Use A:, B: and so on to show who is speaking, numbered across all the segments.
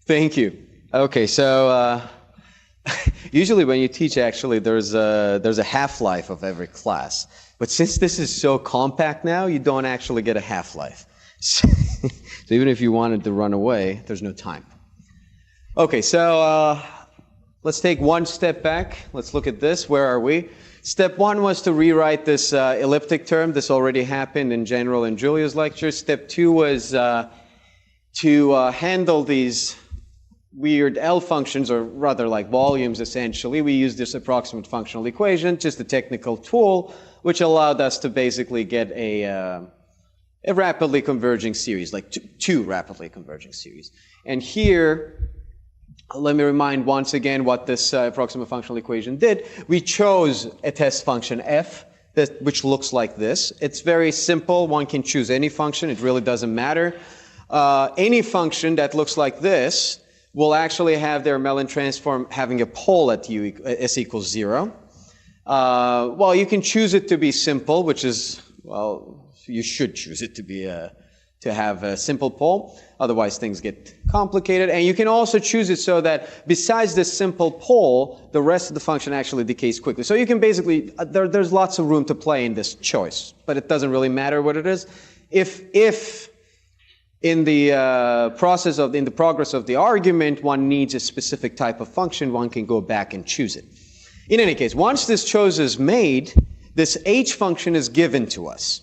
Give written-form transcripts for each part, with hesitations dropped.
A: Thank you. Okay, so usually when you teach, actually, there's a half-life of every class. But since this is so compact now, you don't actually get a half-life. So even if you wanted to run away, there's no time. Okay, so let's take one step back. Let's look at this. Where are we? Step one was to rewrite this elliptic term. This already happened in general in Julia's lecture. Step two was to handle these weird L functions, or rather like volumes essentially. We used this approximate functional equation, just a technical tool, which allowed us to basically get a rapidly converging series, like two rapidly converging series. And here, let me remind once again what this approximate functional equation did. We chose a test function f, which looks like this. It's very simple. One can choose any function. It really doesn't matter. Any function that looks like this will actually have their Mellin transform having a pole at s equals 0. Well, you can choose it to be simple, which is, well, you should choose it to be to have a simple pole. Otherwise, things get complicated. And you can also choose it so that besides this simple pole, the rest of the function actually decays quickly. So you can basically, there's lots of room to play in this choice, but it doesn't really matter what it is. If in the progress of the argument, one needs a specific type of function, one can go back and choose it. In any case, once this choice is made, this h function is given to us.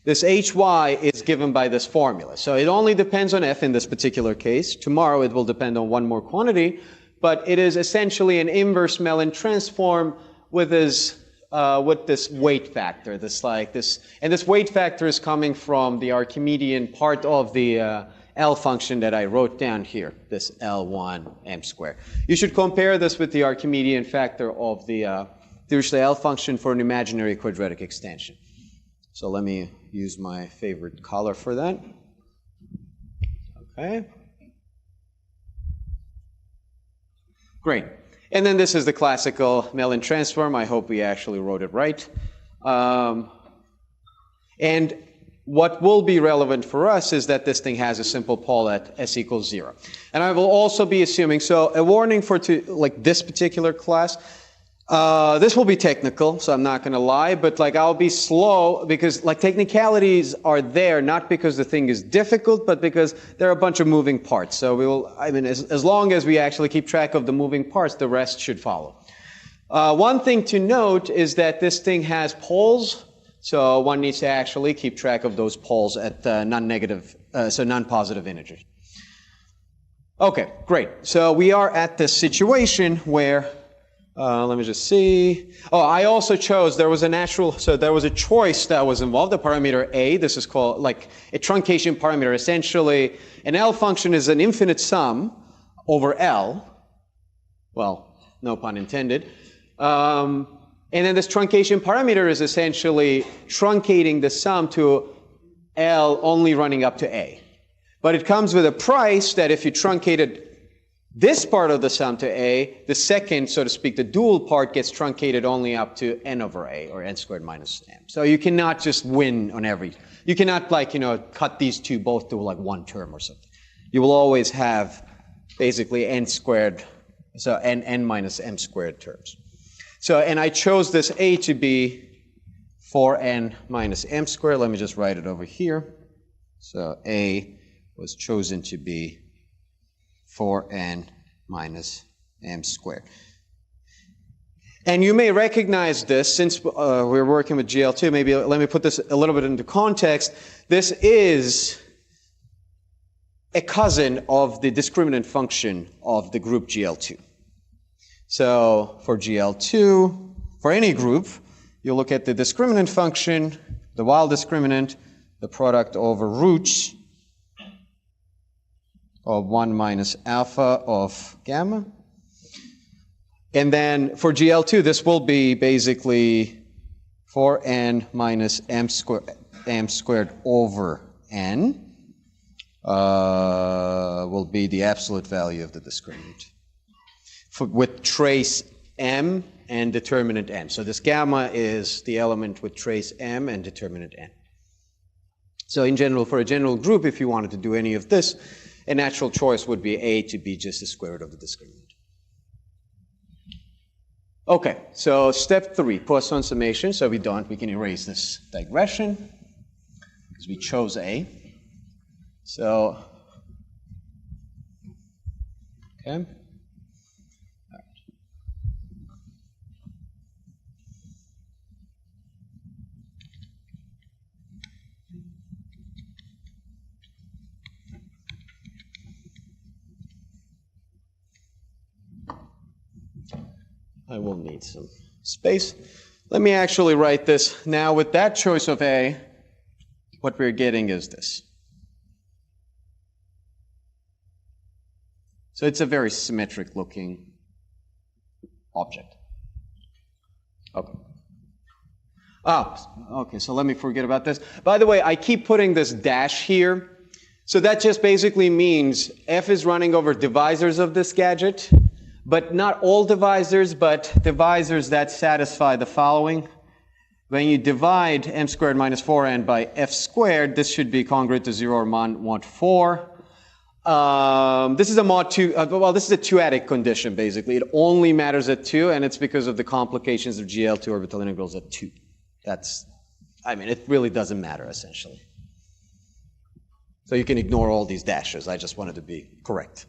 A: This hy is given by this formula. So it only depends on f in this particular case. Tomorrow it will depend on one more quantity, but it is essentially an inverse Mellin transform with this weight factor, and this weight factor is coming from the Archimedean part of the L function that I wrote down here, this L1 m squared. You should compare this with the Archimedean factor of the Dirichlet L function for an imaginary quadratic extension. So let me use my favorite color for that. Okay. Great. And then this is the classical Mellin transform. I hope we actually wrote it right. And what will be relevant for us is that this thing has a simple pole at s equals 0. And I will also be assuming, so a warning for like this particular class, this will be technical, so I'm not going to lie, but like I'll be slow because like technicalities are there not because the thing is difficult, but because there are a bunch of moving parts. So we will, I mean, as long as we actually keep track of the moving parts, the rest should follow. One thing to note is that this thing has poles, so one needs to actually keep track of those poles at non-positive integers. Okay, great. So we are at this situation where let me just see. Oh, I also chose, there was a choice that was involved, the parameter A. This is called like a truncation parameter. Essentially, an L function is an infinite sum over L. Well, no pun intended. And then this truncation parameter is essentially truncating the sum to L only running up to A. But it comes with a price that if you truncated this part of the sum to A, the second, so to speak, the dual part gets truncated only up to n over A, or n squared minus m. So you cannot just win on you cannot like, cut these two both to like one term or something. You will always have basically n squared, so n minus m squared terms. So, and I chose this A to be 4n minus m squared. Let me just write it over here. So A was chosen to be 4n minus m squared. And you may recognize this, since we're working with GL2, maybe let me put this a little bit into context. This is a cousin of the discriminant function of the group GL2. So for GL2, for any group, you look at the discriminant function, the wild discriminant, the product over roots of 1 minus alpha of gamma. And then for GL2, this will be basically 4n minus m squared over n will be the absolute value of the discriminant with trace m and determinant n. So this gamma is the element with trace m and determinant n. So in general, for a general group, if you wanted to do any of this, a natural choice would be A to be just the square root of the discriminant. Okay, so step 3, Poisson summation. So we can erase this digression because we chose A. So, okay. I will need some space. Let me actually write this. Now, with that choice of A, what we're getting is this. So it's a very symmetric looking object. Okay. Okay, so let me forget about this. By the way, I keep putting this dash here. So that just basically means F is running over divisors of this gadget, but not all divisors, but divisors that satisfy the following. When you divide m squared minus 4n by f squared, this should be congruent to 0 or mod 4. This is a mod 2, this is a two-adic condition, basically. It only matters at 2, and it's because of the complications of GL2 orbital integrals at 2. It really doesn't matter, essentially. So you can ignore all these dashes. I just wanted to be correct.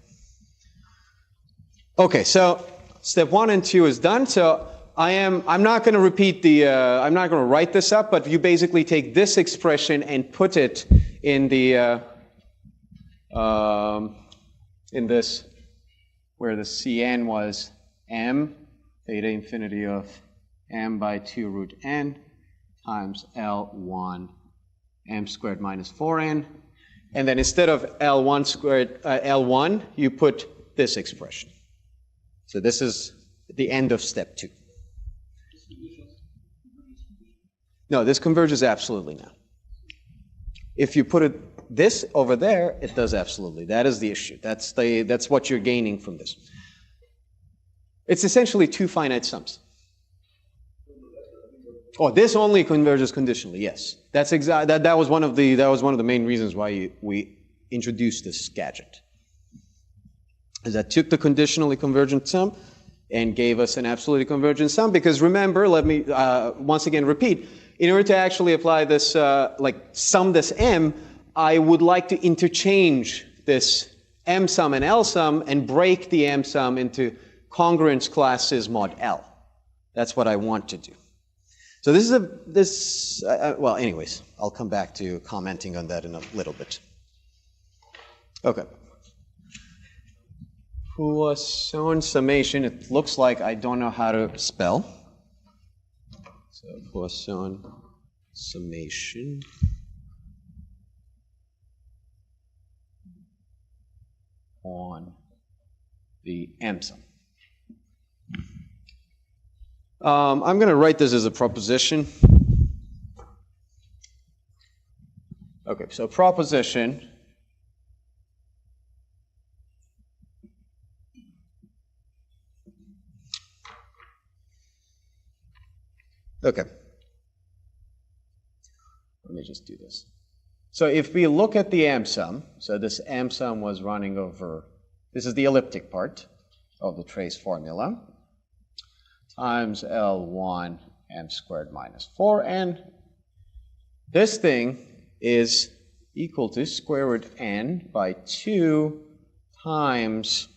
A: Okay, so step 1 and 2 is done. So I'm not going to repeat I'm not going to write this up, but you basically take this expression and put it in the, in this, where the Cn was m, theta infinity of m by 2 root n times L1 m squared minus 4n. And then instead of L1 squared, L1, you put this expression. So this is the end of step 2. No, this converges absolutely now. If you put this over there, it does absolutely. That is the issue. That's what you're gaining from this. It's essentially 2 finite sums. Oh, this only converges conditionally. Yes, that's that was one of the main reasons why we introduced this gadget. Is that took the conditionally convergent sum and gave us an absolutely convergent sum. Because remember, let me once again repeat, in order to actually apply this, sum this m, I would like to interchange this m sum and L sum and break the m sum into congruence classes mod L. That's what I want to do. So this is well, anyways, I'll come back to commenting on that in a little bit. Okay. Poisson summation, it looks like I don't know how to spell. So Poisson summation. On the m sum. I'm going to write this as a proposition. Okay, so proposition. Okay. Let me just do this. So if we look at the m sum, so this m sum was running over, this is the elliptic part of the trace formula, times L1 m squared minus 4n. This thing is equal to square root n by 2 times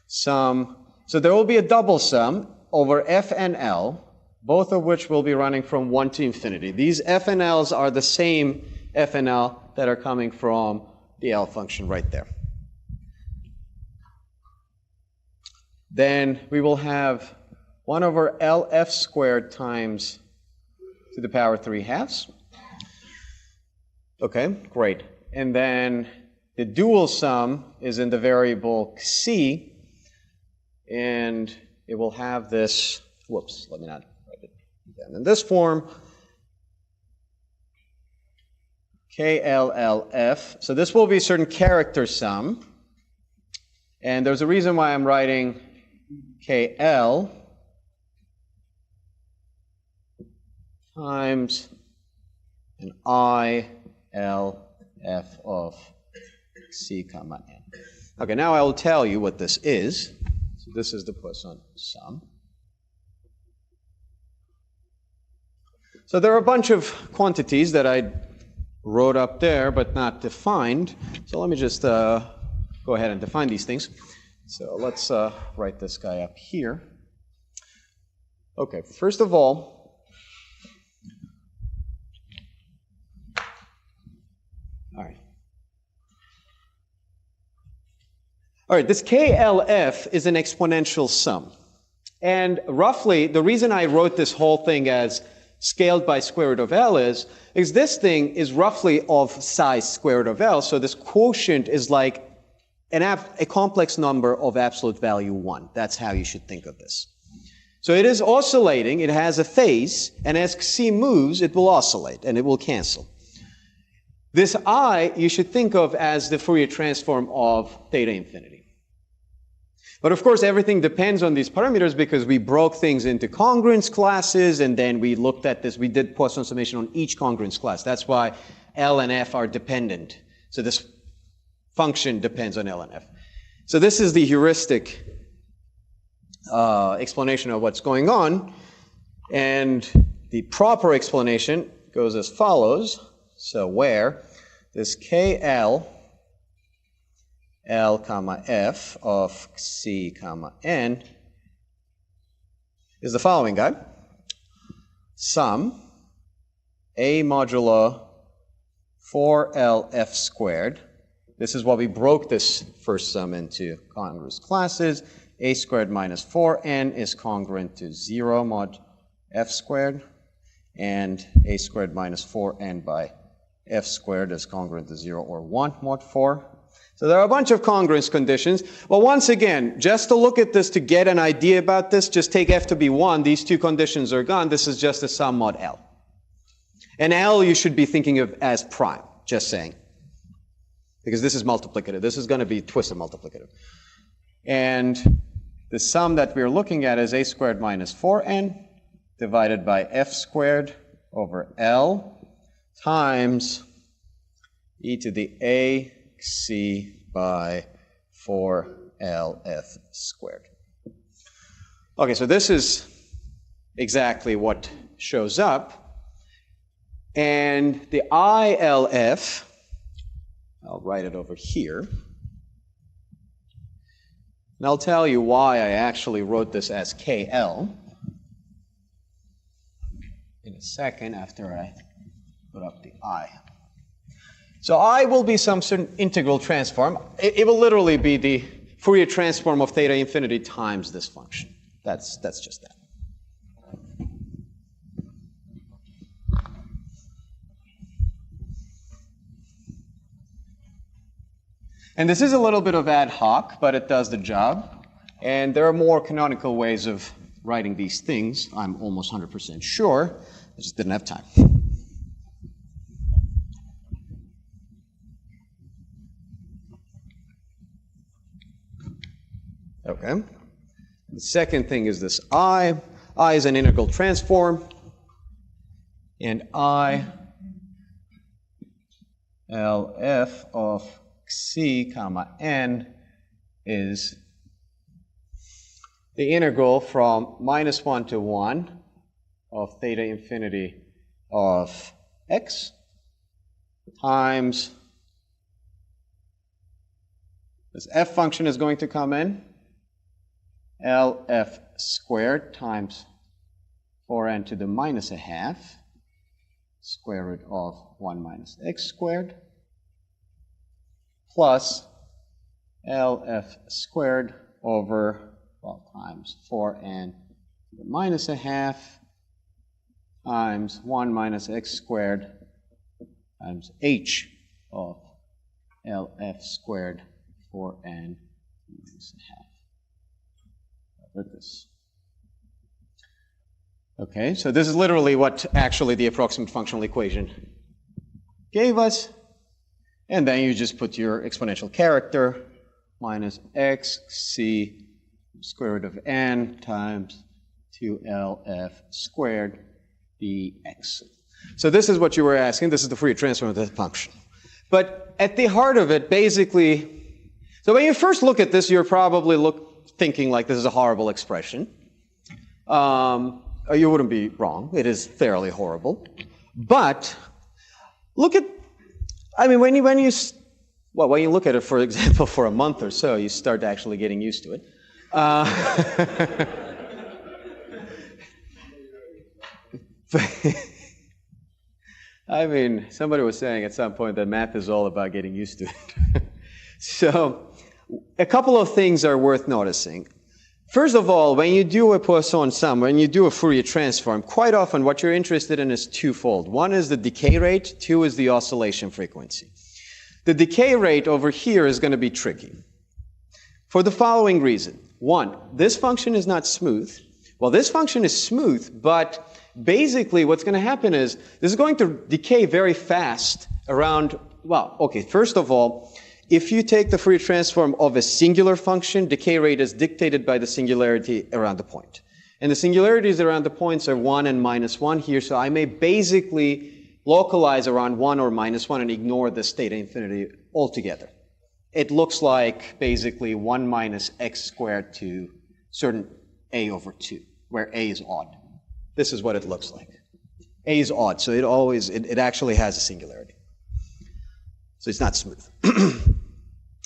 A: sum. So there will be a double sum over f and L, both of which will be running from 1 to infinity. These f and L's are the same f and L that are coming from the L function right there. Then we will have 1 over LF squared times to the power 3/2. Okay, great. And then the dual sum is in the variable C, and it will have this, whoops, let me not write it down in this form, KLLF. So this will be a certain character sum, and there's a reason why I'm writing KL times an ILF of c comma n. Okay, now I will tell you what this is. So this is the Poisson sum. So there are a bunch of quantities that I wrote up there but not defined. So let me just go ahead and define these things. So let's write this guy up here. Okay, first of all, all right, this KLF is an exponential sum. And roughly, the reason I wrote this whole thing as scaled by square root of L is this thing is roughly of size square root of L, so this quotient is like a complex number of absolute value 1. That's how you should think of this. So it is oscillating, it has a phase, and as c moves, it will oscillate, and it will cancel. This I, you should think of as the Fourier transform of theta infinity. But of course, everything depends on these parameters because we broke things into congruence classes, and then we looked at this, we did Poisson summation on each congruence class. That's why L and F are dependent. So this function depends on L and F. So this is the heuristic explanation of what's going on. And the proper explanation goes as follows. So where this KL, L comma F of C comma N is the following guy. Sum A modulo 4LF squared. This is what we broke this first sum into congruous classes. A squared minus 4n is congruent to 0 mod f squared, and a squared minus 4n by f squared is congruent to 0 or 1 mod 4. So there are a bunch of congruence conditions. Well, once again, just to look at this to get an idea about this, just take f to be 1. These two conditions are gone. This is just a sum mod L. And L you should be thinking of as prime, just saying. Because this is multiplicative. This is going to be twisted multiplicative. And the sum that we're looking at is a squared minus 4n divided by f squared over L times e to the a c by 4LF squared. Okay, so this is exactly what shows up. And the ILF, I'll write it over here. And I'll tell you why I actually wrote this as KL in a second after I put up the I. So I will be some certain integral transform. It will literally be the Fourier transform of theta infinity times this function. That's just that. And this is a little bit of ad hoc, but it does the job. And there are more canonical ways of writing these things, I'm almost 100% sure. I just didn't have time. Okay. The second thing is this I. I is an integral transform. And I LF of C comma N is the integral from -1 to 1 of theta infinity of x times this f function is going to come in LF squared times 4n to the minus a half square root of 1 minus x squared plus LF squared over, well, times 4n to the minus a half times 1 minus x squared times h of LF squared 4n minus a half. Over this. Okay, so this is literally what actually the approximate functional equation gave us. And then you just put your exponential character minus xc square root of n times 2lf squared dx. So this is what you were asking. This is the Fourier transform of that function. But at the heart of it, basically, so when you first look at this, you're probably thinking like this is a horrible expression. You wouldn't be wrong. It is fairly horrible. But look at, I mean, when you look at it, for example, for a month or so, you start actually getting used to it. I mean, somebody was saying at some point that math is all about getting used to it. So, a couple of things are worth noticing. First of all, when you do a Poisson sum, when you do a Fourier transform, quite often what you're interested in is twofold. One is the decay rate, two is the oscillation frequency. The decay rate over here is going to be tricky for the following reason. One, this function is not smooth. Well, this function is smooth, but basically what's going to happen is this is going to decay very fast around, well, okay, first of all, if you take the Fourier transform of a singular function, decay rate is dictated by the singularity around the point. And the singularities around the points are 1 and -1 here, so I may basically localize around 1 or -1 and ignore the state of infinity altogether. It looks like basically 1 minus x squared to certain a over 2, where a is odd. This is what it looks like. A is odd, so it actually has a singularity. So it's not smooth.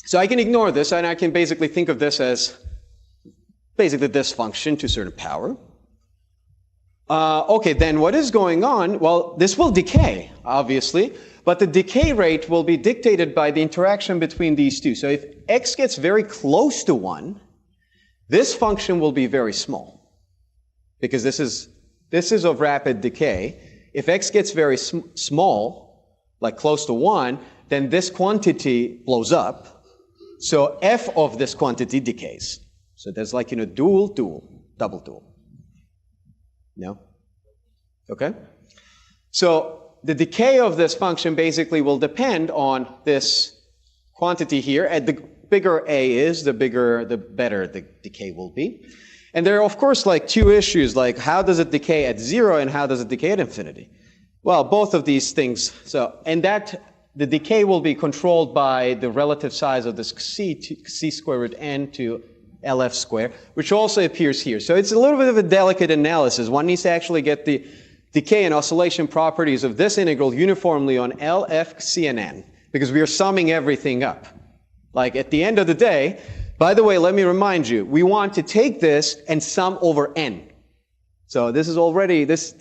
A: So I can ignore this, and I can basically think of this as basically this function to a certain power. Okay, then what is going on? Well, this will decay, obviously, but the decay rate will be dictated by the interaction between these two. So if x gets very close to 1, this function will be very small, because this is of rapid decay. If x gets very small, like close to 1, then this quantity blows up. So f of this quantity decays. So there's like, dual, double dual. No? Okay? So the decay of this function basically will depend on this quantity here. And the bigger a is, the better the decay will be. And there are, of course, like two issues, like how does it decay at 0 and how does it decay at infinity? Well, both of these things. The decay will be controlled by the relative size of this c square root n to lf squared, which also appears here. So it's a little bit of a delicate analysis. One needs to actually get the decay and oscillation properties of this integral uniformly on L, F, C, and N, because we are summing everything up. Like at the end of the day, by the way, let me remind you, we want to take this and sum over n. So this is already, this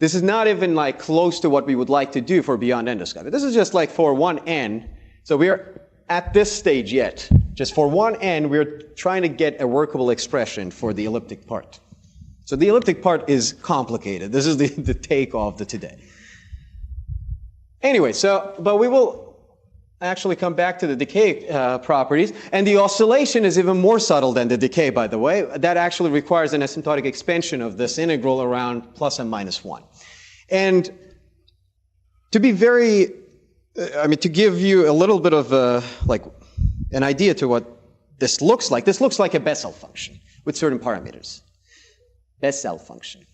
A: is not even like close to what we would like to do for beyond endoscopy. This is just like for 1n. So we're at this stage yet. Just for 1n, we're trying to get a workable expression for the elliptic part. So the elliptic part is complicated. This is the take of the today. Anyway, but we will actually come back to the decay properties. And the oscillation is even more subtle than the decay, by the way. That actually requires an asymptotic expansion of this integral around plus and minus 1. And to be very, to give you a little bit of an idea to what this looks like a Bessel function with certain parameters. Bessel function.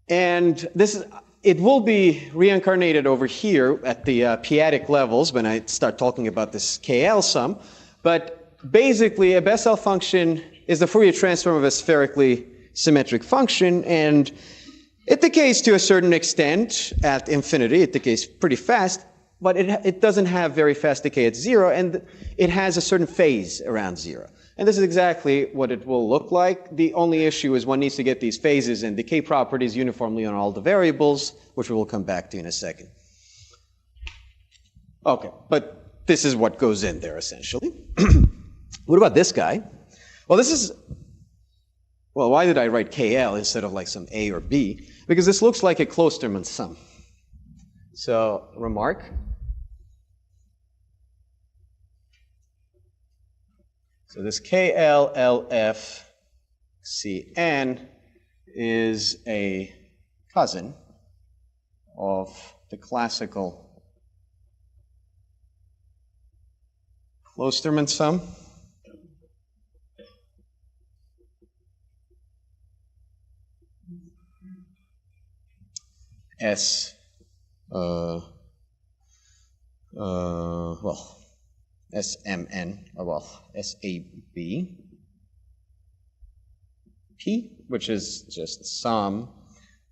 A: And it will be reincarnated over here at the p-adic levels when I start talking about this KL sum. But basically, a Bessel function is the Fourier transform of a spherically symmetric function, and it decays to a certain extent at infinity. It decays pretty fast, but it doesn't have very fast decay at 0, and it has a certain phase around 0. And this is exactly what it will look like. The only issue is one needs to get these phases and decay properties uniformly on all the variables, which we will come back to in a second. Okay, but this is what goes in there, essentially. What about this guy? Well, why did I write KL instead of like some A or B? Because this looks like a Klosterman sum. So, remark. So this KL, LF, CN is a cousin of the classical Klosterman sum. S SMN, SAB, P, which is just sum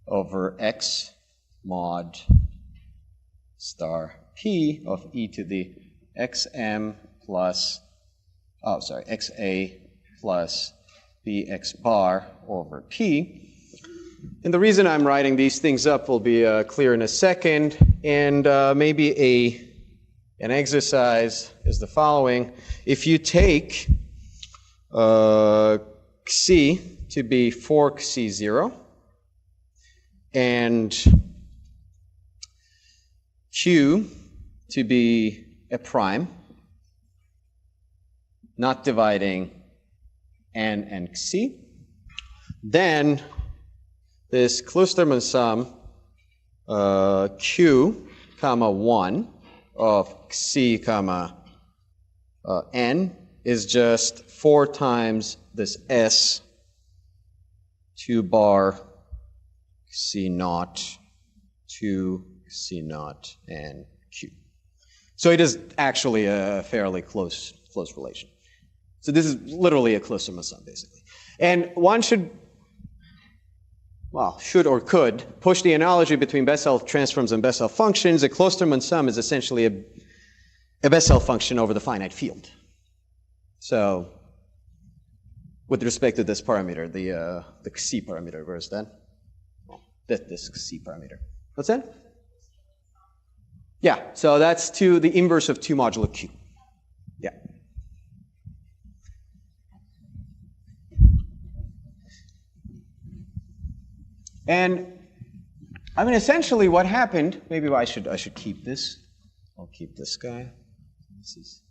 A: over X mod star P of e to the XM plus, XA plus BX bar over P. And the reason I'm writing these things up will be clear in a second. And maybe an exercise is the following. If you take Xi to be fork C0 and Q to be a prime, not dividing N and Xi, then this Klosterman sum Q comma 1 of Xi comma N is just 4 times this S 2 bar Xi naught 2 Xi naught and Q. So it is actually a fairly close relation. So this is literally a Klosterman sum, basically. And one should or could push the analogy between Bessel transforms and Bessel functions. A Klosterman sum is essentially a Bessel function over the finite field. So with respect to this parameter, the Xi parameter, where is that? This Xi parameter. What's that? Yeah, so that's the inverse of 2 modulo Q. Yeah. And I mean, essentially what happened, maybe I should keep this. I'll keep this guy. This is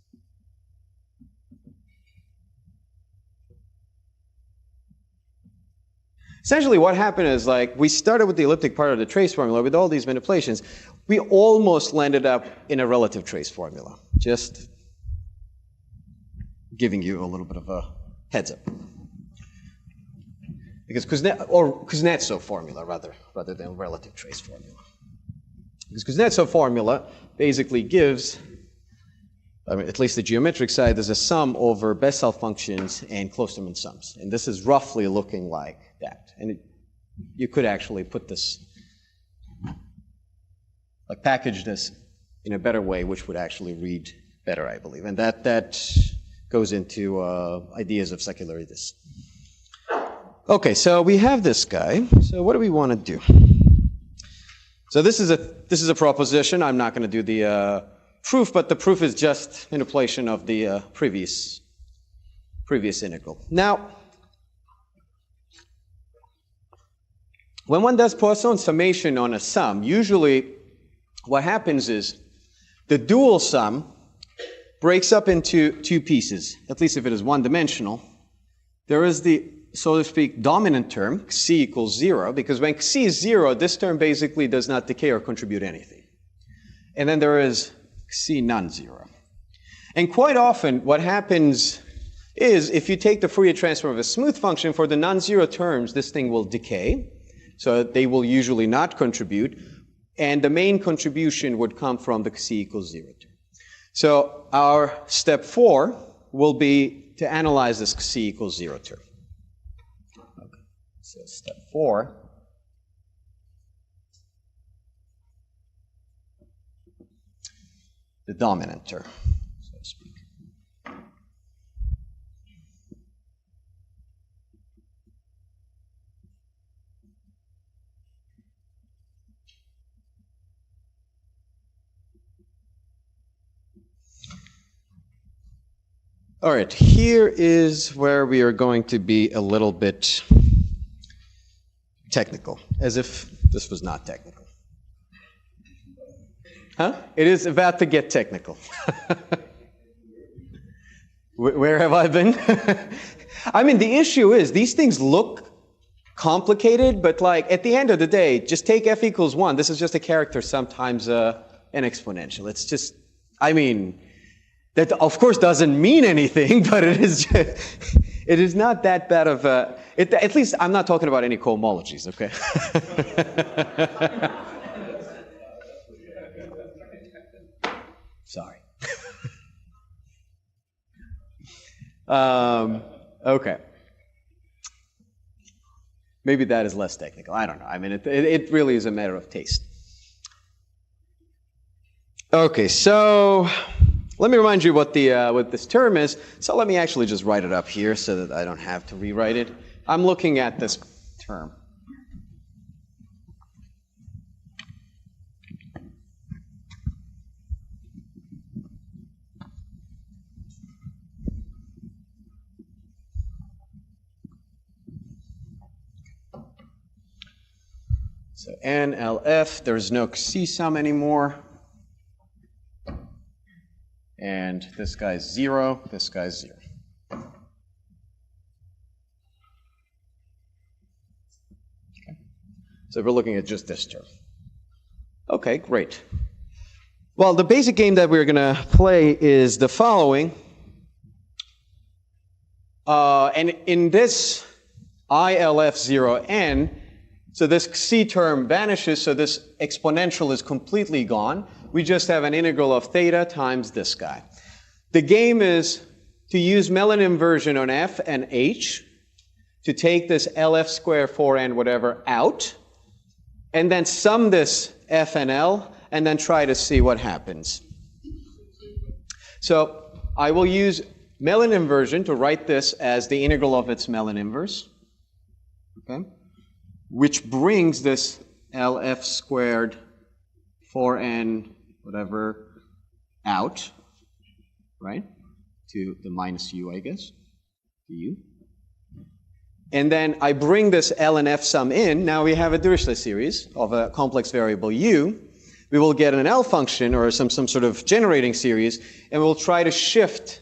A: essentially what happened is, like, we started with the elliptic part of the trace formula with all these manipulations. We almost landed up in a relative trace formula. Just giving you a little bit of a heads up. Because Kuznetsov formula rather than relative trace formula. Because Kuznetsov formula basically gives, I mean, at least the geometric side, there's a sum over Bessel functions and Klosterman sums. And this is roughly looking like that. And you could actually put this, like package this in a better way, which would actually read better, I believe. And that goes into ideas of secularities. Okay, so we have this guy. So what do we want to do? So this is a proposition. I'm not going to do the proof, but the proof is just manipulation of the previous integral. Now, when one does Poisson summation on a sum, usually what happens is the dual sum breaks up into 2 pieces, at least if it is one-dimensional. There is the, so to speak, dominant term, Xi equals 0, because when Xi is 0, this term basically does not decay or contribute anything. And then there is Xi non-zero. And quite often, what happens is, if you take the Fourier transform of a smooth function, for the non-zero terms, this thing will decay. So they will usually not contribute. And the main contribution would come from the Xi equals 0 term. So our step 4 will be to analyze this Xi equals 0 term. Okay. So step 4. The dominant term, so to speak. All right, here is where we are going to be a little bit technical, as if this was not technical. Huh? It is about to get technical. Where have I been? I mean, the issue is, these things look complicated, but like at the end of the day, just take f equals 1. This is just a character, sometimes an exponential. It's just, I mean, that of course doesn't mean anything, but it is just, it is not that bad of a, at least I'm not talking about any cohomologies, okay? Okay. Maybe that is less technical. I don't know. I mean, it really is a matter of taste. Okay, so let me remind you what this term is. So let me actually just write it up here so that I don't have to rewrite it. I'm looking at this term. So NLF, there's no C sum anymore. And this guy's 0, this guy's 0. Okay. So we're looking at just this term. Okay, great. Well, the basic game that we're going to play is the following. And in this ILF0n, so this C term vanishes, so this exponential is completely gone. We just have an integral of theta times this guy. The game is to use Mellin inversion on F and H to take this LF square 4n whatever out, and then sum this F and L, and then try to see what happens. So I will use Mellin inversion to write this as the integral of its Mellin inverse. Okay? Which brings this LF squared 4n whatever out, right, to the minus u, I guess, to u. And then I bring this L and F sum in. Now we have a Dirichlet series of a complex variable u. We will get an L function or some sort of generating series, and we'll try to shift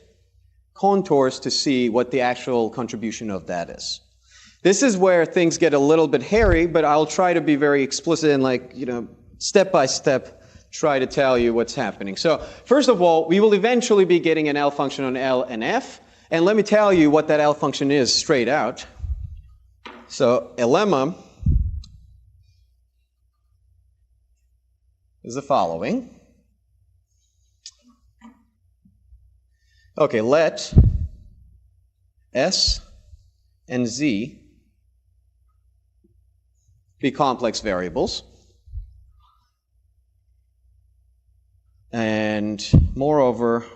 A: contours to see what the actual contribution of that is. This is where things get a little bit hairy, but I'll try to be very explicit and step by step try to tell you what's happening. So first of all, we will eventually be getting an L function on L and F, and let me tell you what that L function is straight out. So a lemma is the following. Okay, let S and Z be complex variables. And moreover,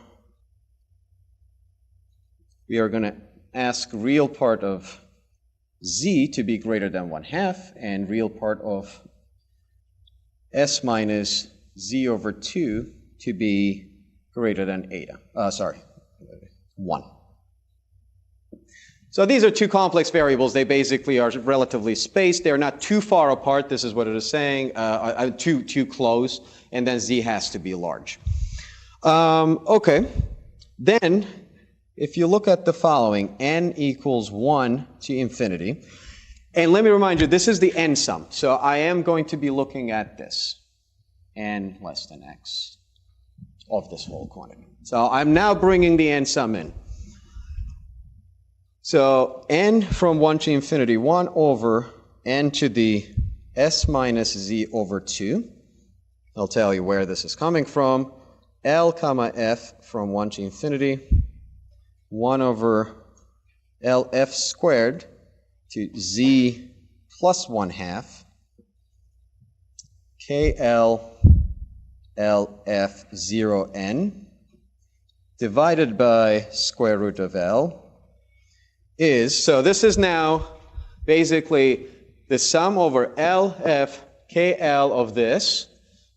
A: we are going to ask real part of Z to be greater than 1/2 and real part of S minus Z over 2 to be greater than 1. So these are two complex variables. They basically are relatively spaced. They're not too far apart. This is what it is saying. Too close. And then Z has to be large. Okay. Then, if you look at the following, n equals 1 to infinity. And let me remind you, this is the n sum. So I am going to be looking at this. N less than x of this whole quantity. So I'm now bringing the n sum in. So n from 1 to infinity, 1 over n to the s minus z over 2. I'll tell you where this is coming from. L comma f from 1 to infinity, 1 over LF squared to z plus 1/2 KL LF 0n divided by square root of L is, so this is now basically the sum over LF KL of this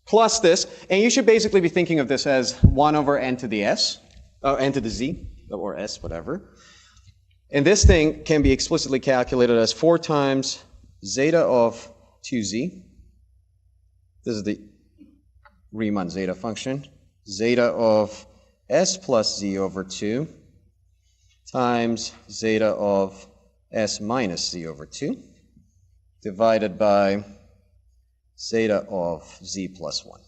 A: plus this, and you should basically be thinking of this as 1 over n to the s, or n to the z, or s, whatever. And this thing can be explicitly calculated as 4 times zeta of 2z. This is the Riemann zeta function. Zeta of s plus z over 2 times zeta of s minus z over 2 divided by zeta of z plus 1.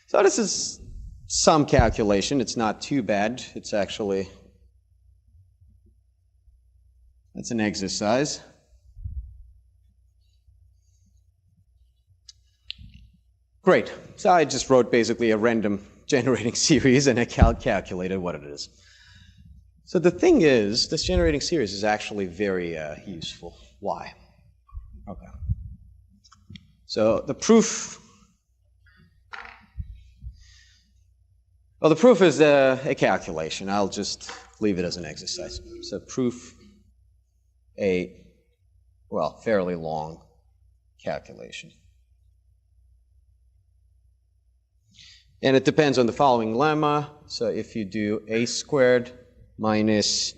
A: So this is some calculation. It's not too bad. It's actually, that's an exercise. Great. So I just wrote basically a random generating series and I calculated what it is. So the thing is, this generating series is actually very useful. Why? Okay. So the proof, well, the proof is a calculation. I'll just leave it as an exercise. So proof fairly long calculation. And it depends on the following lemma. So if you do a squared minus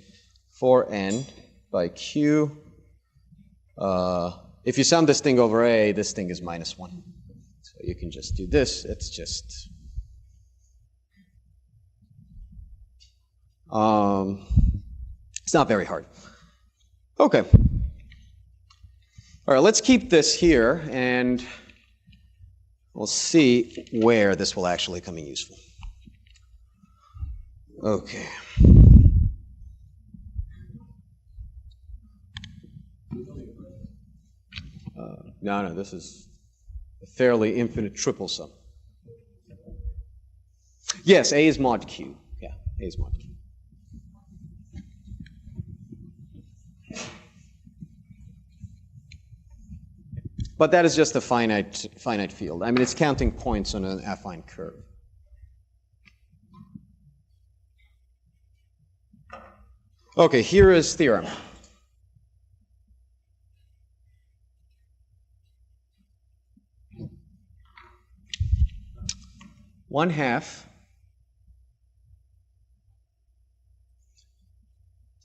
A: 4n by q, if you sum this thing over a, this thing is minus 1. So you can just do this. It's just it's not very hard. Okay. All right, let's keep this here, and we'll see where this will actually come in useful. Okay. No, this is a fairly infinite triple sum. Yes, A is mod Q. Yeah, A is mod Q. But that is just a finite field. I mean, it's counting points on an affine curve. Okay, here is theorem. One half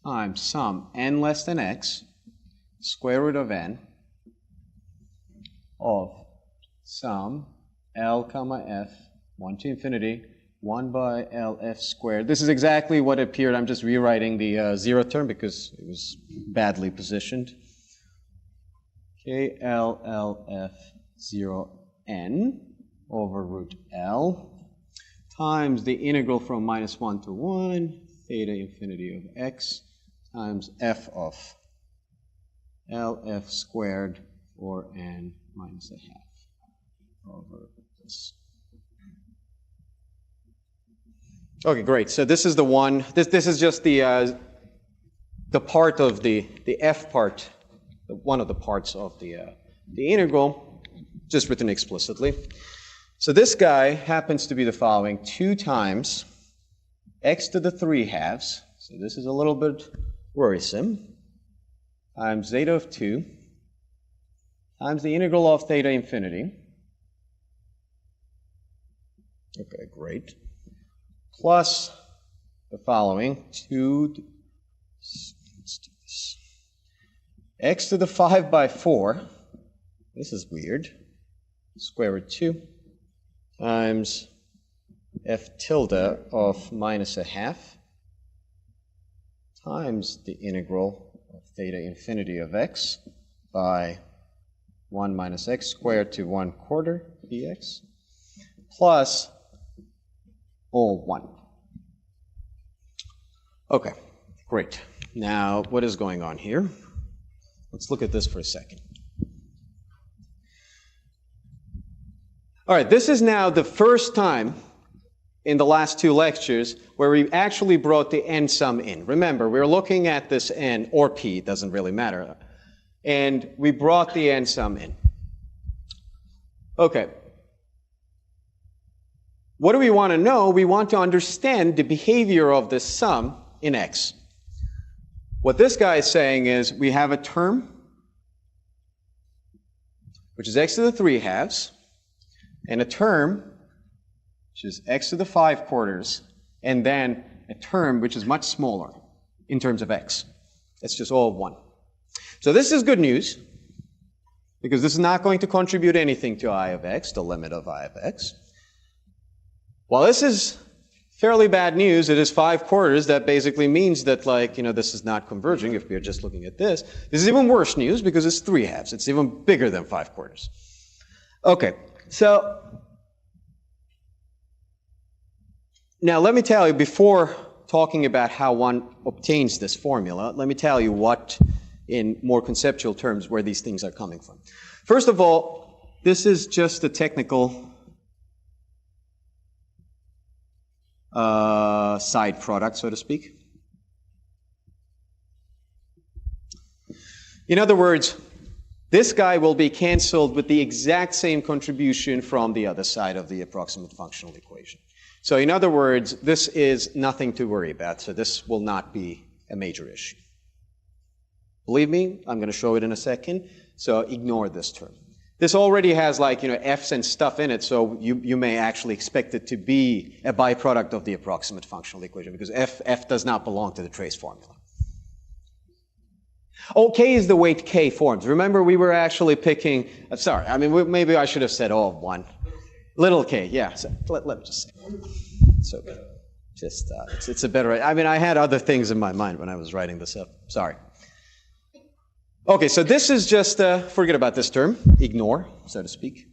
A: times sum n less than x, square root of n, of sum L comma F, 1 to infinity, 1 by L F squared. This is exactly what appeared. I'm just rewriting the zero term because it was badly positioned. K L L F 0 n over root L times the integral from minus 1 to 1, theta infinity of x, times f of L F squared or n minus a half over this. Okay, great. So this is the one. This is just the part of the f part, one of the parts of the integral, just written explicitly. So this guy happens to be the following: 2 times x to the 3 halves. So this is a little bit worrisome. Times zeta of 2 times the integral of theta infinity. Okay, great. Plus the following, let's do this. X to the 5 by 4, this is weird, square root 2, times f tilde of minus a half, times the integral of theta infinity of x by 1 minus x squared to 1/4 dx, plus all 1. Okay, great. Now, what is going on here? Let's look at this for a second. All right, this is now the first time in the last 2 lectures where we actually brought the n sum in. Remember, we're looking at this n, or p, it doesn't really matter. And we brought the n sum in. Okay. What do we want to know? We want to understand the behavior of this sum in x. What this guy is saying is we have a term, which is x to the 3 halves, and a term, which is x to the 5/4, and then a term which is much smaller in terms of x. It's just all 1. So this is good news, because this is not going to contribute anything to I of x, the limit of I of x. While this is fairly bad news, it is 5/4. That basically means that, this is not converging if we are just looking at this. This is even worse news because it's 3 halves. It's even bigger than 5/4. Okay, so now let me tell you, before talking about how one obtains this formula, let me tell you what, in more conceptual terms, where these things are coming from. First of all, this is just a technical side product, so to speak. In other words, this guy will be canceled with the exact same contribution from the other side of the approximate functional equation. So in other words, this is nothing to worry about, so this will not be a major issue. Believe me, I'm going to show it in a second, so ignore this term. This already has f's and stuff in it, so you may actually expect it to be a byproduct of the approximate functional equation, because f does not belong to the trace formula. Oh, k is the weight k forms. Remember, we were actually picking, maybe I should have said all of one. Little k, yeah. So let me just say. It's okay. It's a better, I had other things in my mind when I was writing this up. Sorry. Okay, so this is just, forget about this term, ignore, so to speak.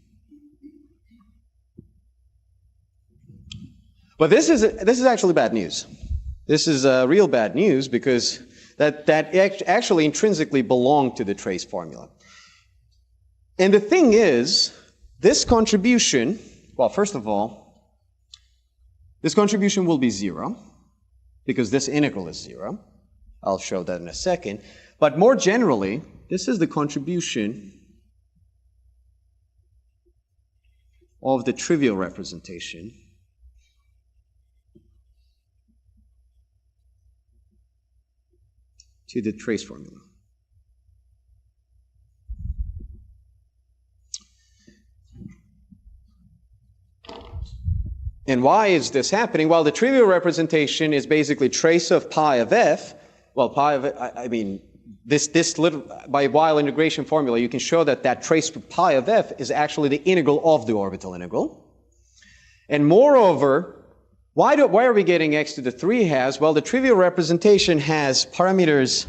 A: But this is actually bad news. This is real bad news because that actually intrinsically belong to the trace formula. And the thing is, this contribution, well, first of all, this contribution will be 0 because this integral is 0. I'll show that in a second. But more generally, this is the contribution of the trivial representation to the trace formula. And why is this happening? Well, the trivial representation is basically trace of pi of f. Well, pi of this little, by Weyl integration formula, you can show that trace of pi of f is actually the integral of the orbital integral. And moreover, why are we getting x to the 3/2? Well, the trivial representation has parameters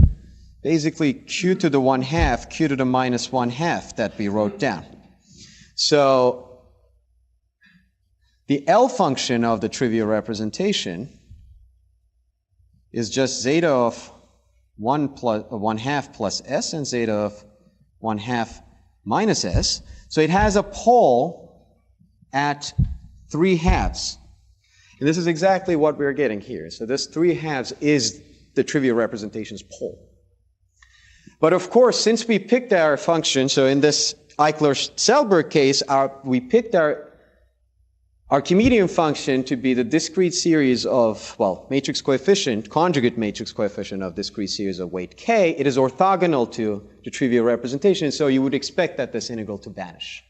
A: basically q to the 1/2, q to the minus 1/2 that we wrote down. So the L function of the trivial representation is just zeta of 1/2 plus s and zeta of 1/2 minus s. So it has a pole at 3/2. And this is exactly what we're getting here. So this 3/2 is the trivial representation's pole. But of course, since we picked our function, so in this Eichler-Selberg case, we picked our Archimedean function to be the discrete series of, matrix coefficient, conjugate matrix coefficient of discrete series of weight k. It is orthogonal to the trivial representation, so you would expect that this integral to vanish.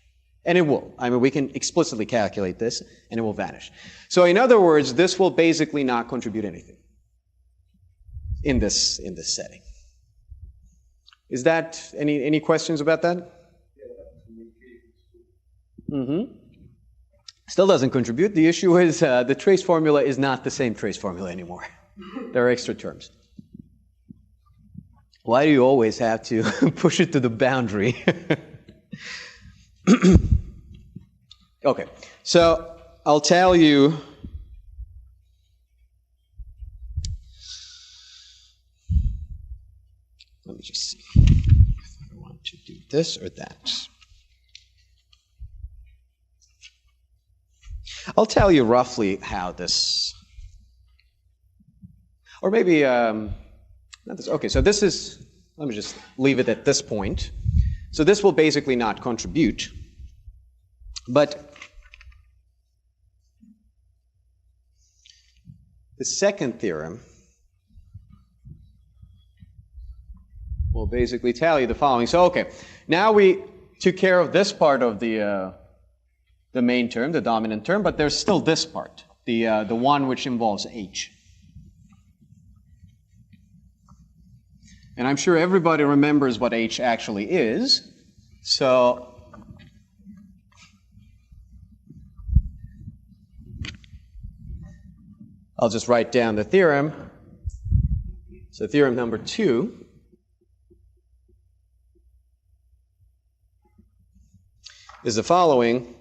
A: And it will. We can explicitly calculate this, and it will vanish. So in other words, this will basically not contribute anything in this setting. Is that any questions about that? Mm-hmm. Still doesn't contribute. The issue is the trace formula is not the same trace formula anymore. There are extra terms. Why do you always have to push it to the boundary? Okay, so I'll tell you. Let me just see if I want to do this or that. I'll tell you roughly how this, or maybe not this. Okay, so this is. Let me just leave it at this point. So this will basically not contribute, but the second theorem will basically tell you the following. So, okay, now we took care of this part of the main term, the dominant term, but there's still this part, the one which involves h. And I'm sure everybody remembers what h actually is. So I'll just write down the theorem. So theorem number 2 is the following.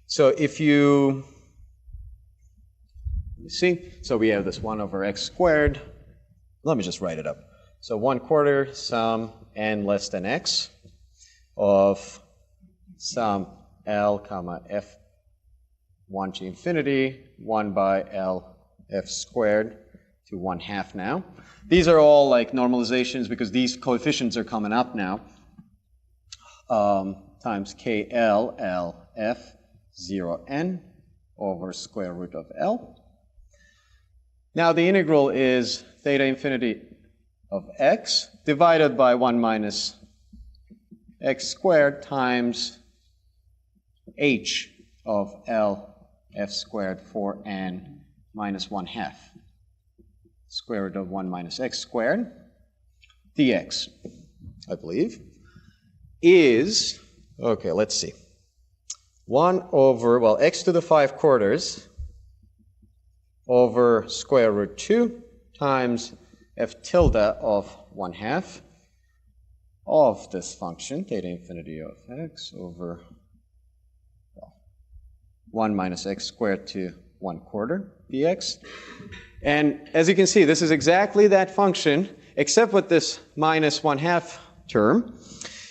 A: So if you see, so we have this 1 over x squared. Let me just write it up. So 1/4 sum n less than x of sum L comma f1 to infinity 1 by L f squared to 1/2 now. These are all like normalizations because these coefficients are coming up now. Times KL LF 0n over square root of L. Now the integral is theta infinity of x divided by 1 minus x squared times h of L f squared 4n minus 1/2 square root of 1 minus x squared dx, I believe, is, okay, let's see, 1 over, well, x to the 5/4 over square root 2 times f tilde of 1/2 of this function, theta infinity of x over 1 minus x squared to 1/4 dx. And as you can see, this is exactly that function, except with this minus 1/2 term.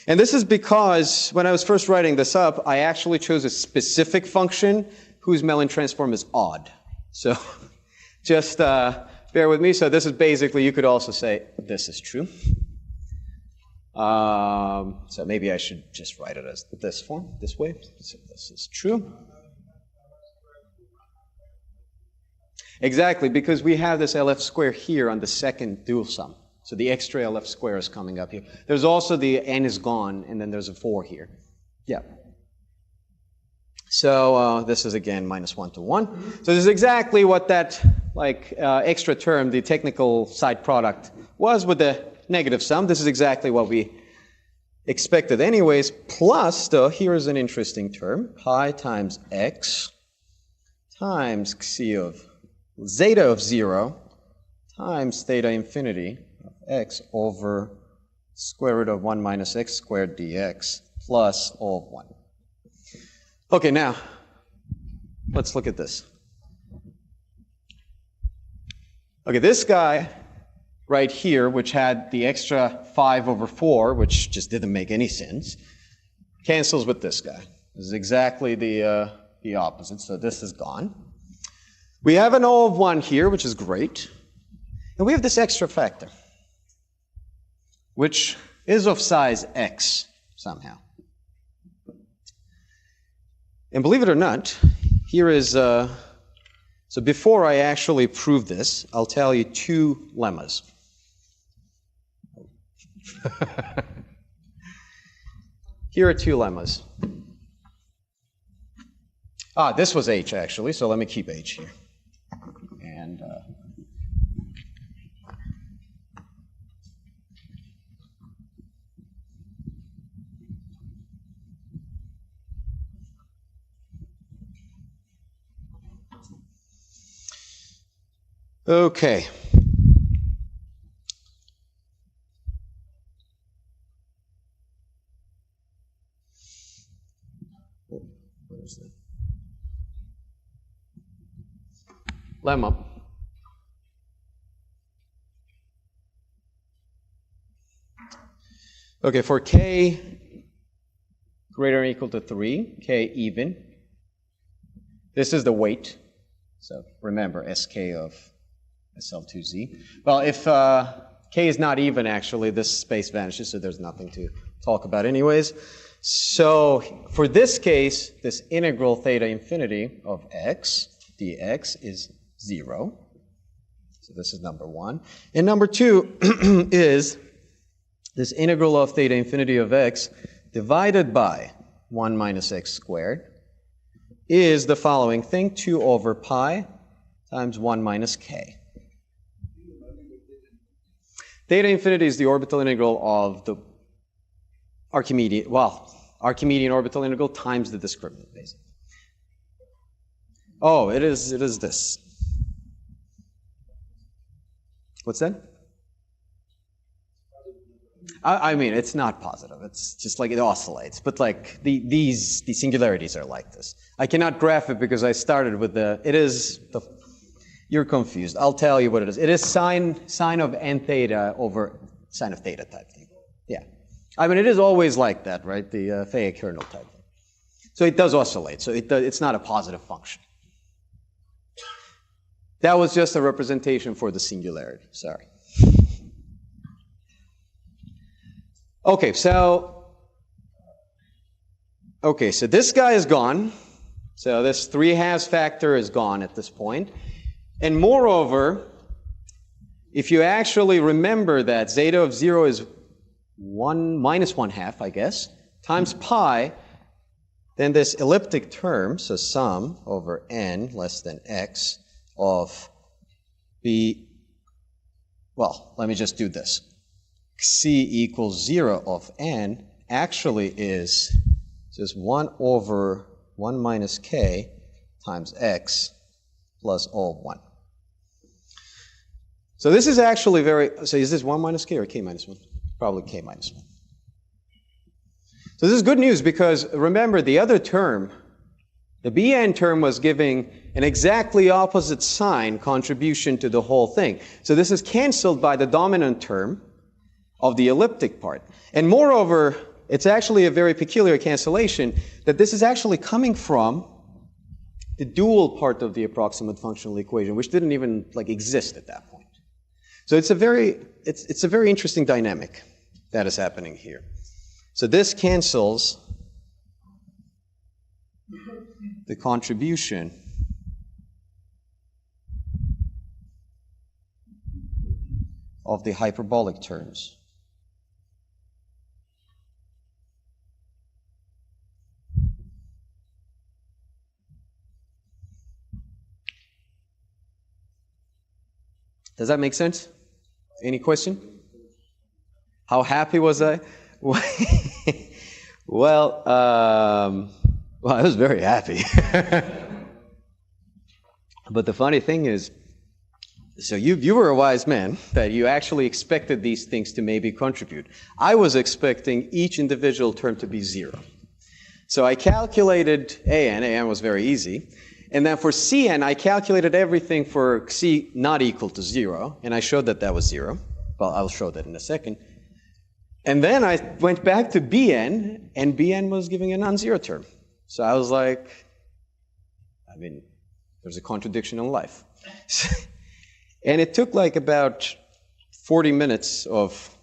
A: And this is because when I was first writing this up, I actually chose a specific function whose Mellin transform is odd. So just bear with me. So this is basically, you could also say this is true. So maybe I should just write it as this form, this way. So this is true. Exactly, because we have this LF square here on the second dual sum. So the extra LF square is coming up here. There's also the n is gone, and then there's a 4 here. Yeah. So this is again minus 1 to 1. So this is exactly what that extra term, the technical side product, was with the negative sum. This is exactly what we expected anyways. Plus, though, here is an interesting term. Pi times x times xi of zeta of 0 times theta infinity of x over square root of 1 minus x squared dx plus all of 1. Okay, now, let's look at this. Okay, this guy right here, which had the extra 5 over 4, which just didn't make any sense, cancels with this guy. This is exactly the opposite, so this is gone. We have an O of 1 here, which is great. And we have this extra factor, which is of size x somehow. And believe it or not, here is, so before I actually prove this, I'll tell you 2 lemmas. Here are 2 lemmas. This was h actually, so let me keep h here. And okay. What is that? Lemma. Okay, for k greater or equal to 3, k even, this is the weight. So remember, sk of SL2z. Well, if k is not even, actually, this space vanishes, so there's nothing to talk about anyways. So for this case, this integral theta infinity of x dx is 0. So this is number 1. And number 2 is this integral of theta infinity of x divided by 1 minus x squared is the following thing, 2 over pi times 1 minus k. Theta infinity is the orbital integral of the Archimedean, Archimedean orbital integral times the discriminant, basically. Oh, it is this. What's that? I mean, it's not positive. It's just like it oscillates. But like the singularities are like this. I cannot graph it because I started with you're confused. I'll tell you what it is. It is sine of n theta over sine of theta type thing. Yeah. I mean, it is always like that, right? The Fayet-Kernel type thing. So it does oscillate. So it's not a positive function. That was just a representation for the singularity. Sorry. Okay, so this guy is gone. So this 3/2 factor is gone at this point. And moreover, if you actually remember that zeta of 0 is 1 minus 1/2, I guess, times pi, then this elliptic term, so sum over n less than x of b, well, let me just do this. C equals 0 of n actually is just 1 over 1 minus k times x plus all 1. So this is actually so is this 1 minus k or k minus 1? Probably k minus 1. So this is good news because remember the other term, the Bn term was giving an exactly opposite sign contribution to the whole thing. So this is canceled by the dominant term of the elliptic part. And moreover, it's actually a very peculiar cancellation that this is actually coming from the dual part of the approximate functional equation, which didn't even exist at that point. So it's a very interesting dynamic that is happening here. So this cancels the contribution of the hyperbolic terms. Does that make sense? Any question? How happy was I? Well, I was very happy. But the funny thing is, so you were a wise man that you actually expected these things to maybe contribute. I was expecting each individual term to be 0. So I calculated an was very easy. And then for Cn, I calculated everything for C not equal to 0, and I showed that that was 0. Well, I'll show that in a second. And then I went back to Bn, and Bn was giving a non-zero term. So I was like, there's a contradiction in life. And it took about 40 minutes of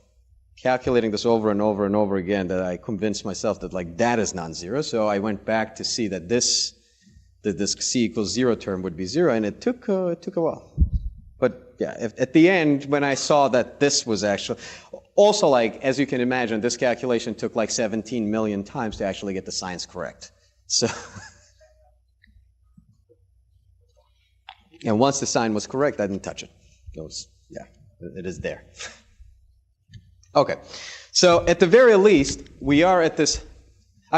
A: calculating this over and over and over again that I convinced myself that that is non-zero. So I went back to see that this C equals 0 term would be 0, and it took a while. But yeah, at the end, when I saw that this was actually, also as you can imagine, this calculation took 17 million times to actually get the signs correct. So, and once the sign was correct, I didn't touch it. It is there. Okay, so at the very least, we are at this.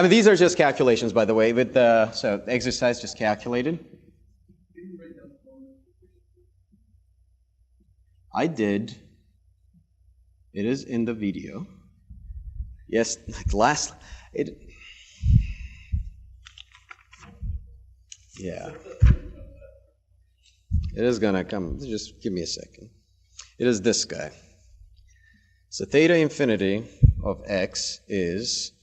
A: These are just calculations, by the way. So the exercise just calculated. I did. It is in the video. Yes, yeah. It is going to come. Just give me a second. It is this guy. So theta infinity of x is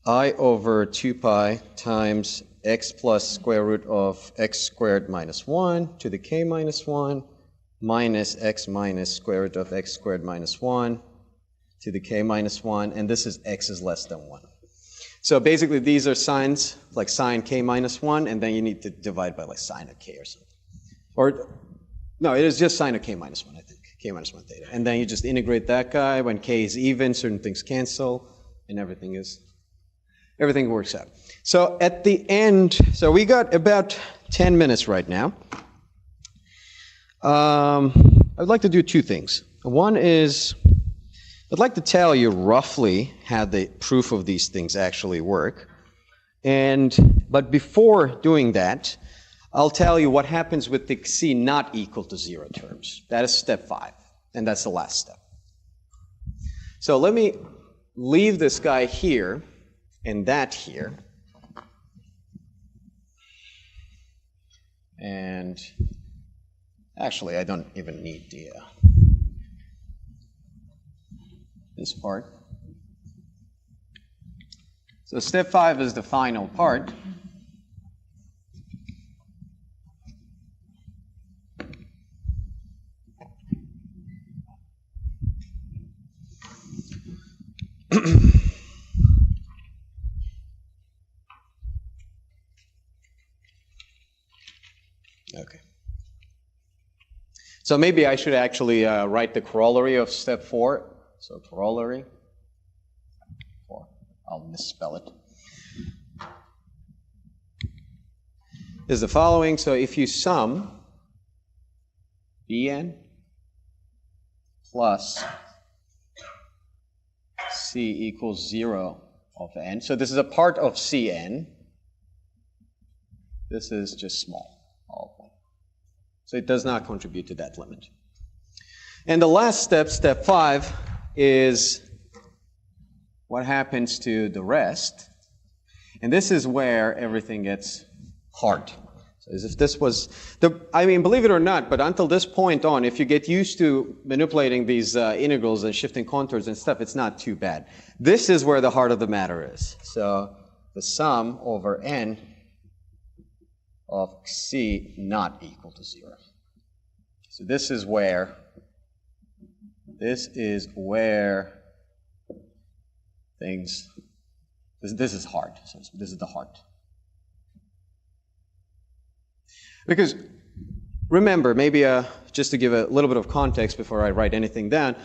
A: I over 2 pi times x plus square root of x squared minus 1 to the k minus 1 minus x minus square root of x squared minus 1 to the k minus 1, and this is x is less than 1. So basically these are signs like sine k minus 1, and then you need to divide by sine of k or something. Or, no, it is just sine of k minus 1, I think. K minus 1 theta. And then you just integrate that guy. When k is even, certain things cancel, and everything works out. So at the end, so we got about 10 minutes right now. I'd like to do two things. One is, I'd like to tell you roughly how the proof of these things actually work. But before doing that, I'll tell you what happens with the C not equal to 0 terms. That is step 5, and that's the last step. So let me leave this guy here and that here. And actually, I don't even need this part. So step 5 is the final part. Okay. So maybe I should actually write the corollary of step 4. So corollary, I'll misspell it, is the following. So if you sum Bn plus C equals 0 of n, so this is a part of Cn, this is just small, all of them. So it does not contribute to that limit. And the last step, step 5, is what happens to the rest. And this is where everything gets hard. So as if this was, I mean, believe it or not, but until this point on, if you get used to manipulating these integrals and shifting contours and stuff, it's not too bad. This is where the heart of the matter is. So the sum over n of C not equal to 0. So this is where things, this is hard. So this is the heart. Because remember, maybe just to give a little bit of context before I write anything down,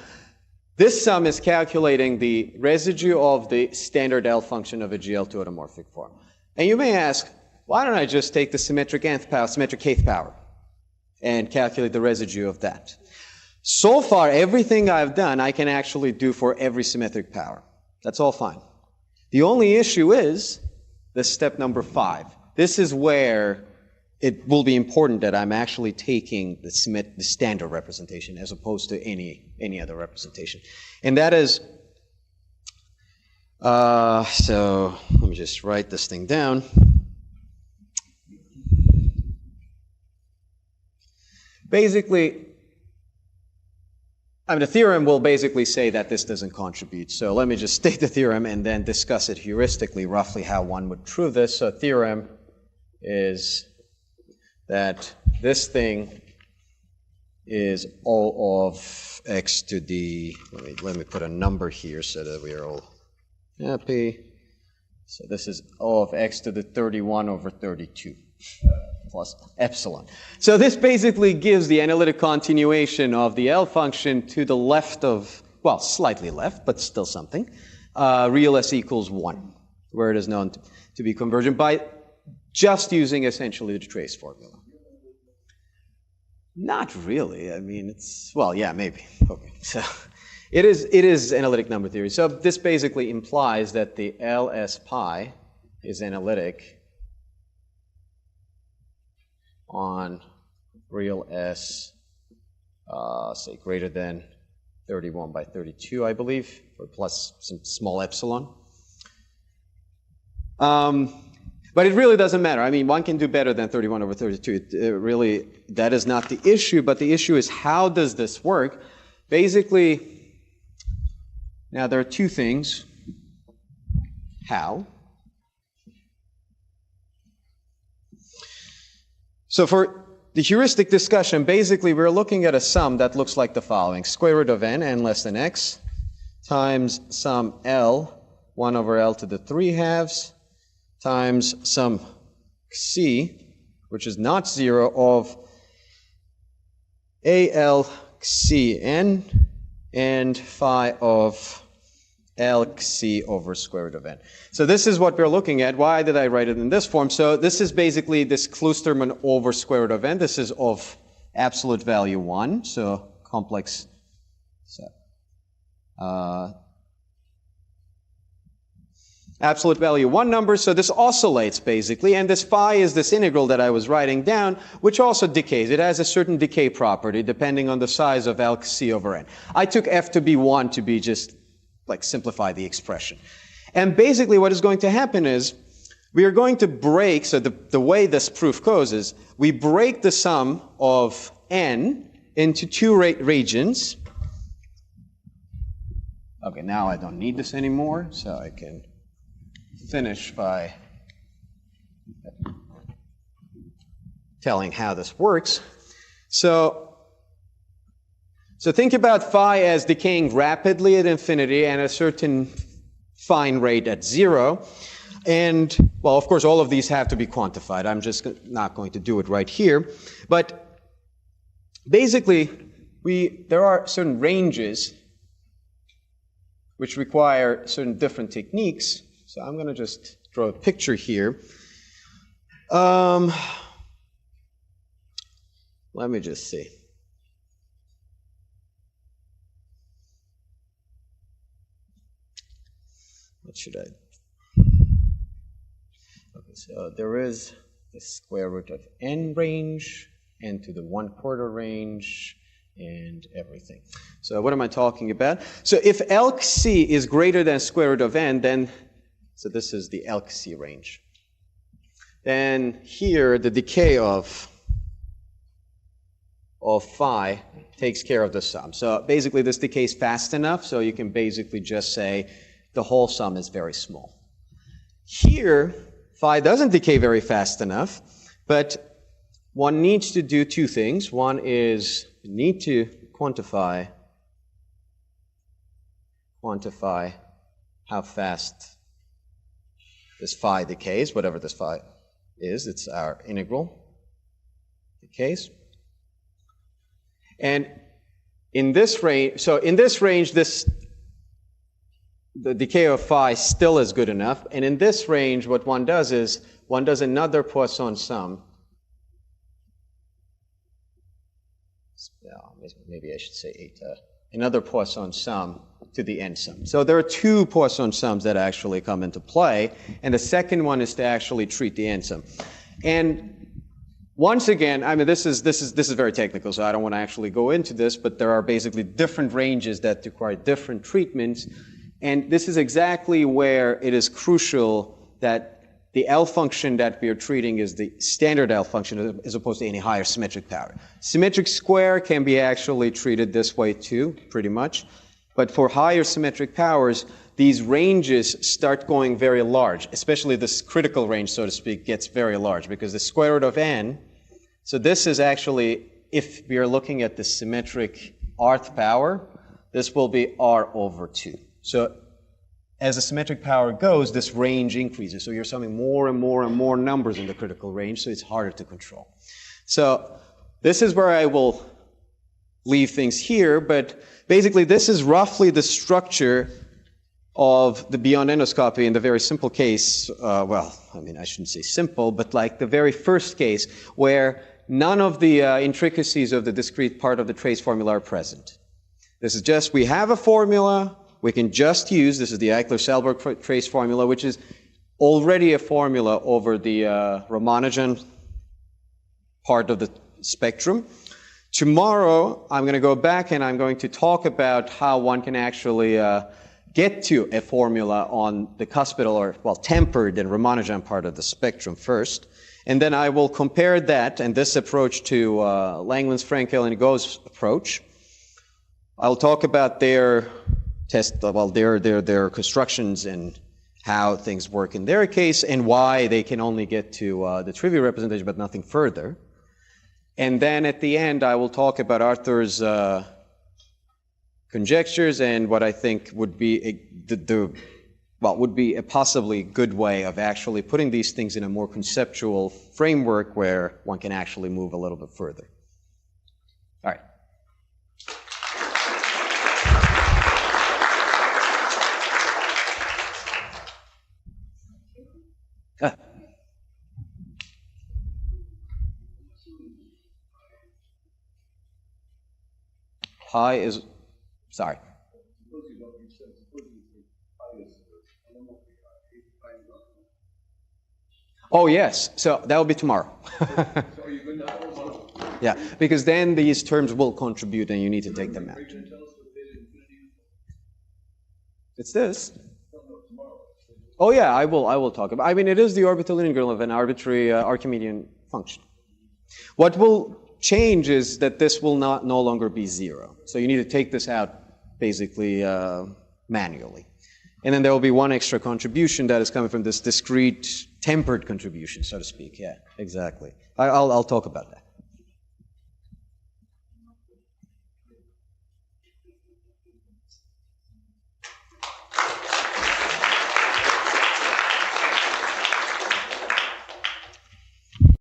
A: this sum is calculating the residue of the standard L function of a GL to automorphic form. And you may ask, why don't I just take the symmetric nth power, symmetric kth power, and calculate the residue of that? So far, everything I've done, I can actually do for every symmetric power. That's all fine. The only issue is the step number 5. This is where it will be important that I'm actually taking the standard representation as opposed to any other representation. And that is, so let me just write this thing down. Basically, I mean, the theorem will basically say that this doesn't contribute. So let me just state the theorem and then discuss it heuristically, roughly how one would prove this. So theorem is that this thing is all of x to the, let me put a number here so that we are all happy. So this is all of x to the 31 over 32 plus epsilon. So this basically gives the analytic continuation of the L function to the left of, well, slightly left, but still something, real s equals 1, where it is known to be convergent by just using essentially the trace formula. Not really. I mean, it's, well, yeah, maybe. Okay. So it is analytic number theory. So this basically implies that the LS pi is analytic on real S, say greater than 31 by 32, I believe, or plus some small epsilon. But it really doesn't matter. I mean, one can do better than 31 over 32. Really, that is not the issue, but the issue is how does this work? Basically, now there are two things. How? So for the heuristic discussion, basically we're looking at a sum that looks like the following. Square root of n less than x, times sum L, 1 over L to the 3/2, times sum C, which is not 0, of ALCN and phi of LC over square root of n. So this is what we're looking at. Why did I write it in this form? So this is basically this Kloosterman over square root of n. This is of absolute value 1, so complex. So, absolute value 1 number, so this oscillates basically, and this phi is this integral that I was writing down, which also decays. It has a certain decay property depending on the size of LC over n. I took f to be 1 to be just like simplify the expression. And basically what is going to happen is we are going to break, so the way this proof goes is we break the sum of n into two regions. Okay, now I don't need this anymore, so I can finish by telling how this works. So think about phi as decaying rapidly at infinity and a certain fine rate at 0. And, well, of course, all of these have to be quantified. I'm just not going to do it right here. But basically, there are certain ranges which require certain different techniques. So I'm going to just draw a picture here. Let me just see. What should I? Okay, so there is the square root of n range, n to the 1/4 range, and everything. So what am I talking about? So if LC is greater than square root of n, then, so this is the LC range. Then here, the decay of phi takes care of the sum. So basically, this decays fast enough, so you can basically just say the whole sum is very small. Here, phi doesn't decay very fast enough, but one needs to do two things. One is you need to quantify how fast this phi decays, whatever this phi is. It's our integral decays. And in this range, so in this range, the decay of phi still is good enough. And in this range, what one does is one does another Poisson sum. Maybe I should say eta. Another Poisson sum to the n sum. So there are two Poisson sums that actually come into play, and the second one is to actually treat the n sum. And once again, I mean, this is very technical, so I don't want to actually go into this, but there are basically different ranges that require different treatments. And this is exactly where it is crucial that the L function that we are treating is the standard L function as opposed to any higher symmetric power. Symmetric square can be actually treated this way too, pretty much. But for higher symmetric powers, these ranges start going very large, especially this critical range, so to speak, gets very large because the square root of n, so this is actually, if we are looking at the symmetric rth power, this will be r over 2. So as the symmetric power goes, this range increases. So you're summing more and more and more numbers in the critical range, so it's harder to control. So this is where I will leave things here, but basically this is roughly the structure of the beyond endoscopy in the very simple case, well, I mean, I shouldn't say simple, but like the very first case where none of the intricacies of the discrete part of the trace formula are present. This is just, we have a formula, we can just use, this is the Eichler-Selberg trace formula, which is already a formula over the Ramanujan part of the spectrum. Tomorrow, I'm going to go back and I'm going to talk about how one can actually get to a formula on the cuspidal or, well, tempered and Ramanujan part of the spectrum first. And then I will compare that and this approach to Langland's, Frankel, and Go's approach. I'll talk about their their constructions and how things work in their case and why they can only get to the trivial representation but nothing further. And then at the end, I will talk about Arthur's conjectures and what I think would be would be a possibly good way of actually putting these things in a more conceptual framework where one can actually move a little bit further. All right. Pi is, sorry. Oh, yes. So that will be tomorrow. Yeah, because then these terms will contribute and you need to take them out. It's this. Oh, yeah, I will talk about it. I mean, it is the orbital integral of an arbitrary Archimedean function. What will change is that this will no longer be 0. So you need to take this out basically manually. And then there will be one extra contribution that is coming from this discrete tempered contribution, so to speak. Yeah, exactly. I'll talk about that.